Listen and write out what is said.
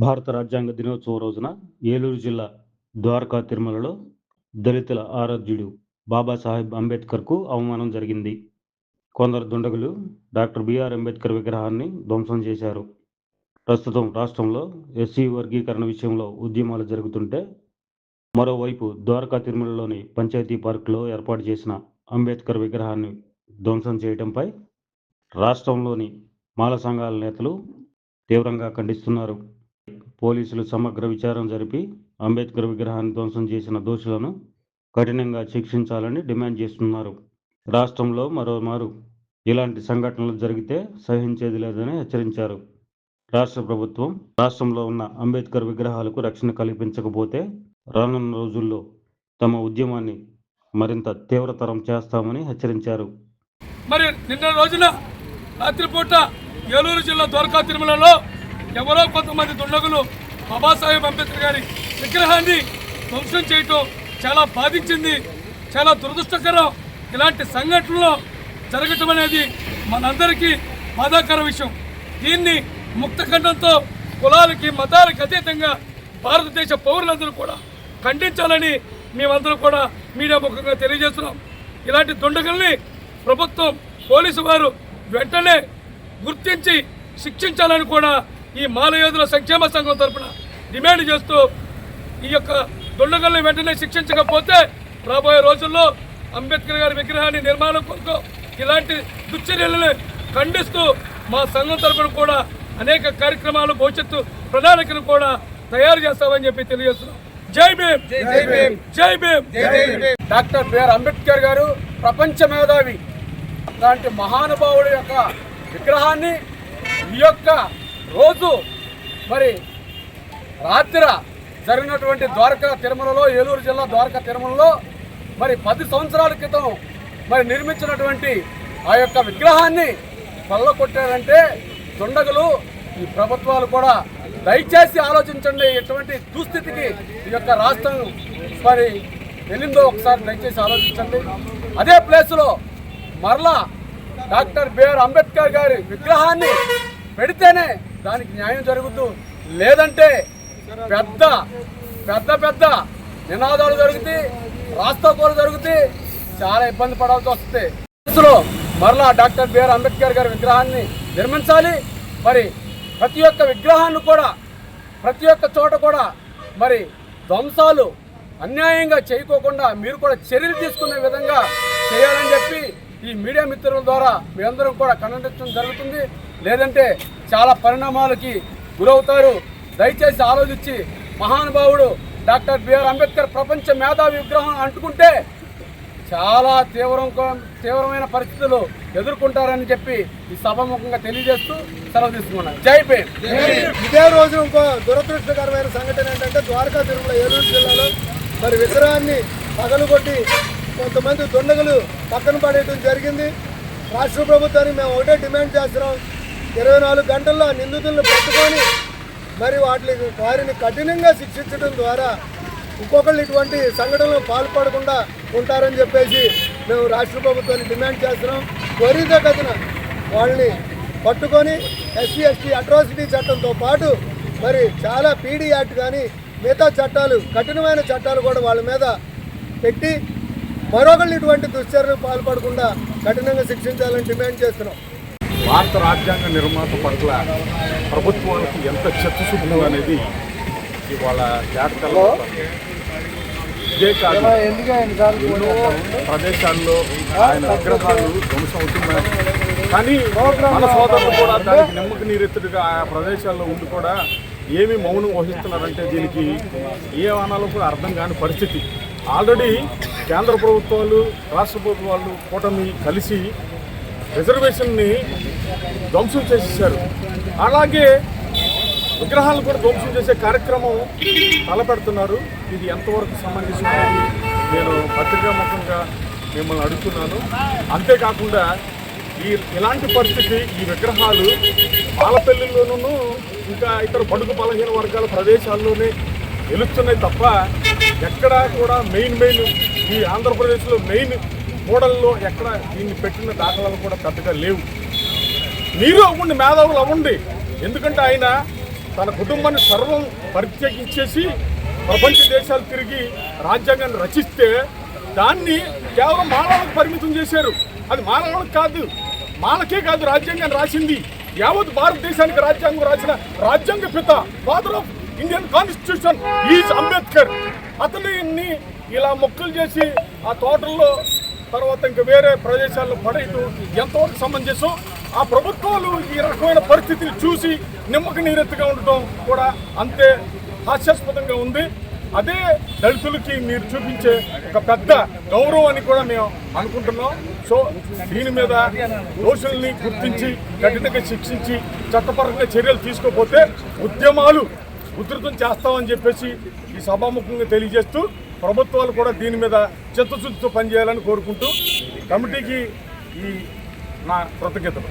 భారత రాజ్యాంగ దినోత్సవం రోజున ఏలూరు జిల్లా ద్వారకా తిరుమలలో దళితుల ఆరాధ్యుడు బాబాసాహెబ్ అంబేద్కర్కు అవమానం జరిగింది. కొందరు దుండగులు డాక్టర్ బిఆర్ అంబేద్కర్ విగ్రహాన్ని ధ్వంసం చేశారు. ప్రస్తుతం రాష్ట్రంలో ఎస్సీ వర్గీకరణ విషయంలో ఉద్యమాలు జరుగుతుంటే, మరోవైపు ద్వారకా తిరుమలలోని పంచాయతీ పార్కులో ఏర్పాటు చేసిన అంబేద్కర్ విగ్రహాన్ని ధ్వంసం చేయడంపై రాష్ట్రంలోని మాల సంఘాల నేతలు తీవ్రంగా ఖండిస్తున్నారు. పోలీసులు సమగ్ర విచారణ జరిపి అంబేద్కర్ విగ్రహాన్ని ధ్వంసం చేసిన దోషులను కఠినంగా శిక్షించాలని డిమాండ్ చేస్తున్నారు. రాష్ట్రంలో మరోమారు ఇలాంటి సంఘటనలు జరిగితే సహించేది లేదని హెచ్చరించారు. రాష్ట్ర ప్రభుత్వం రాష్ట్రంలో ఉన్న అంబేద్కర్ విగ్రహాలకు రక్షణ కల్పించకపోతే రానున్న రోజుల్లో తమ ఉద్యమాన్ని మరింత తీవ్రతరం చేస్తామని హెచ్చరించారు. మరి నిన్న రోజున రాత్రిపూట ఏలూరు జిల్లా ద్వారకా తిరుమలలో ఎవరో కొంతమంది దుండగులు బాబాసాహెబ్ అంబేద్కర్ గారి విగ్రహాన్ని ధ్వంసం చేయటం చాలా బాధించింది, చాలా దురదృష్టకరం. ఇలాంటి సంఘటనలు జరగటం అనేది మనందరికీ బాధాకర విషయం. దీన్ని ముక్తఖండంతో కులాలకి మతాలకు అతీతంగా భారతదేశ పౌరులందరూ కూడా ఖండించాలని మేమందరం కూడా మీడియా ముఖంగా తెలియజేస్తున్నాం. ఇలాంటి దుండగుల్ని ప్రభుత్వం పోలీసు వారు వెంటనే గుర్తించి శిక్షించాలని కూడా ఈ మాలయోధుల సంక్షేమ సంఘం తరఫున డిమాండ్ చేస్తూ, ఈ యొక్క దుండగుల్ని వెంటనే శిక్షించకపోతే రాబోయే రోజుల్లో అంబేద్కర్ గారి విగ్రహాన్ని నిర్మాణం కొరకు ఇలాంటి దుశ్చర్యలను ఖండిస్తూ మా సంఘం తరఫున కూడా అనేక కార్యక్రమాలు భవిష్యత్తు ప్రణాళికను కూడా తయారు చేస్తామని చెప్పి తెలియజేస్తున్నాం. జై భీమ్, జై భీమ్, జై భీమ్, జై భీమ్. డాక్టర్ బిఆర్ అంబేద్కర్ గారు ప్రపంచ మేధావి లాంటి మహానుభావుడి యొక్క విగ్రహాన్ని ఈ యొక్క రోజు మరి రాత్రి జరిగినటువంటి ద్వారకా తిరుమలలో, ఏలూరు జిల్లా ద్వారకా తిరుమలలో మరి 10 సంవత్సరాల క్రితం మరి నిర్మించినటువంటి ఆ యొక్క విగ్రహాన్ని కొల్లగొట్టారంటే దుండగులు, ఈ ప్రభుత్వాలు కూడా దయచేసి ఆలోచించండి. ఎటువంటి దుస్థితికి ఈ యొక్క రాష్ట్రం మరి వెళ్ళిందో ఒకసారి దయచేసి ఆలోచించండి. అదే ప్లేసులో మరలా డాక్టర్ బిఆర్ అంబేద్కర్ గారి విగ్రహాన్ని పెడితేనే దానికి న్యాయం జరుగుతూ, లేదంటే పెద్ద పెద్ద పెద్ద నినాదాలు జరుగుతాయి, రాస్తాకోలు జరుగుతాయి, చాలా ఇబ్బంది పడాల్సి వస్తుంది. మరలా డాక్టర్ బిఆర్ అంబేద్కర్ గారి విగ్రహాన్ని నిర్మించాలి. మరి ప్రతి ఒక్క విగ్రహాన్ని కూడా ప్రతి ఒక్క చోట కూడా మరి ధ్వంసాలు అన్యాయంగా చేయకోకుండా మీరు కూడా చర్యలు తీసుకునే విధంగా చేయాలని చెప్పి ఈ మీడియా మిత్రుల ద్వారా మీ అందరం కూడా ఖండించడం జరుగుతుంది. లేదంటే చాలా పరిణామాలకి గురవుతారు. దయచేసి ఆలోచించి మహానుభావుడు డాక్టర్ బిఆర్ అంబేద్కర్ ప్రపంచ మేధావి విగ్రహం అంటుకుంటే చాలా తీవ్రమైన పరిస్థితులు ఎదుర్కొంటారని చెప్పి ఈ సభాముఖంగా తెలియజేస్తూ సెలవు తీసుకున్నాను. జై భీమ్. ఇదే రోజు ఇంకో దురదృష్టకరమైన సంఘటన ఏంటంటే ద్వారకా తిరుమల ఏలూరు జిల్లాలో మరి విగ్రహాన్ని పగలుగొట్టి కొంతమంది దుండగులు పక్కన పడేయడం జరిగింది. రాష్ట్ర ప్రభుత్వానికి మేము ఒకటే డిమాండ్ చేస్తున్నాం, 24 గంటల్లో నిందితులను పట్టుకొని మరి వారిని కఠినంగా శిక్షించడం ద్వారా ఇంకొకళ్ళు ఇటువంటి సంఘటనలు పాల్పడకుండా ఉంటారని చెప్పేసి మేము రాష్ట్ర ప్రభుత్వాన్ని డిమాండ్ చేస్తున్నాం. త్వరితగతిన వాళ్ళని పట్టుకొని ఎస్సీ ఎస్టీ అట్రాసిటీ చట్టంతో పాటు మరి చాలా పీడీ యాక్ట్ కానీ మిగతా చట్టాలు, కఠినమైన చట్టాలు కూడా వాళ్ళ మీద పెట్టి మరొకళ్ళు ఇటువంటి దుశ్చర్యలు పాల్పడకుండా కఠినంగా శిక్షించాలని డిమాండ్ చేస్తున్నాం. భారత రాజ్యాంగ నిర్మాత పట్ల ప్రభుత్వానికి ఎంత చిత్తశుద్ధి అనేది ఇవాళ జాగ్రత్తలో ఇదే కాదు, ఎన్నో ప్రదేశాల్లో ఆయన విగ్రహాలు ధ్వంసం అవుతున్నాయి. కానీ మన సోదరులు కూడా దానికి నిమ్మక నీరెత్తుడుగా ఆ ప్రదేశాల్లో ఉండి కూడా ఏమి మౌనం వహిస్తున్నారంటే దీనికి ఏ వానాలో కూడా అర్థం కాని పరిస్థితి. ఆల్రెడీ కేంద్ర ప్రభుత్వాలు, రాష్ట్ర ప్రభుత్వాలు కూటమి కలిసి రిజర్వేషన్ని ధ్వంసం చేసేసారు. అలాగే విగ్రహాలను కూడా ధ్వంసం చేసే కార్యక్రమం తలపెడుతున్నారు. ఇది ఎంతవరకు సంబంధించింది నేను పత్రికాముఖంగా మిమ్మల్ని అడుగుతున్నాను. అంతేకాకుండా ఇలాంటి పరిస్థితి ఈ విగ్రహాలు పాలపల్లిలోనూ ఇంకా ఇతర బడుగు బలహీన వర్గాల ప్రదేశాల్లోనే వెలుస్తున్నాయి తప్ప ఎక్కడా కూడా మెయిన్ ఈ ఆంధ్రప్రదేశ్లో మెయిన్ కూడల్లో ఎక్కడ దీన్ని పెట్టిన దాఖలాలు కూడా పెద్దగా లేవు. మీరు అవ్వండి, మేధావులు అవ్వండి. ఎందుకంటే ఆయన తన కుటుంబాన్ని సర్వం పరిత్యజించేసి ప్రపంచ దేశాలు తిరిగి రాజ్యాంగాన్ని రచిస్తే దాన్ని కేవలం మానవులకు పరిమితం చేశారు. అది మానవులకు కాదు, మాలకే కాదు రాజ్యాంగాన్ని రాసింది. యావత్ భారతదేశానికి రాజ్యాంగం రాసిన రాజ్యాంగ పిత, father of Indian constitution is Ambedkar. అతన్ని ఇలా మొక్కలు చేసి ఆ తోటల్లో తర్వాత ఇంకా వేరే ప్రదేశాల్లో పడేయటం ఎంతవరకు సమంజసం? ఆ ప్రభుత్వాలు ఈ రకమైన పరిస్థితిని చూసి నిమ్మక నీరెత్తుగా ఉండటం కూడా అంతే హాస్యాస్పదంగా ఉంది. అదే దళితులకి మీరు చూపించే ఒక పెద్ద గౌరవం అని కూడా మేము అనుకుంటున్నాం. సో దీని మీద దోషుల్ని గుర్తించి కఠినంగా శిక్షించి చట్టపరంగా చర్యలు తీసుకోకపోతే ఉద్యమాలు ఉధృతం చేస్తామని చెప్పేసి ఈ సభాముఖంగా తెలియజేస్తూ ప్రభుత్వాలు కూడా దీని మీద చిత్తశుద్ధితో పనిచేయాలని కోరుకుంటూ కమిటీకి ఈ నా కృతజ్ఞతలు.